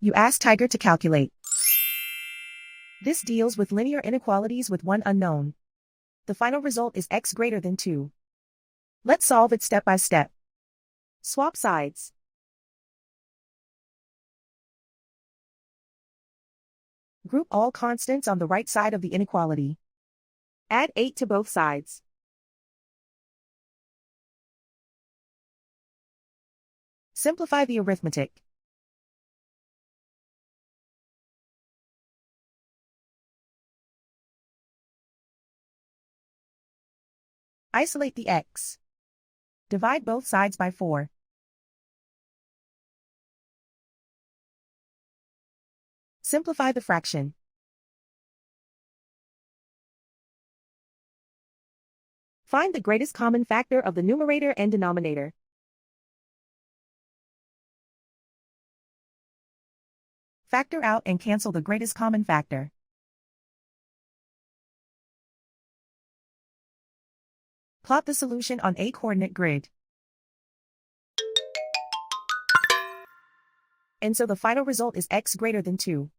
You ask Tiger to calculate. This deals with linear inequalities with one unknown. The final result is x greater than 2. Let's solve it step by step. Swap sides. Group all constants on the right side of the inequality. Add 8 to both sides. Simplify the arithmetic. Isolate the x. Divide both sides by 4. Simplify the fraction. Find the greatest common factor of the numerator and denominator. Factor out and cancel the greatest common factor. Plot the solution on a coordinate grid. And so the final result is x greater than 2.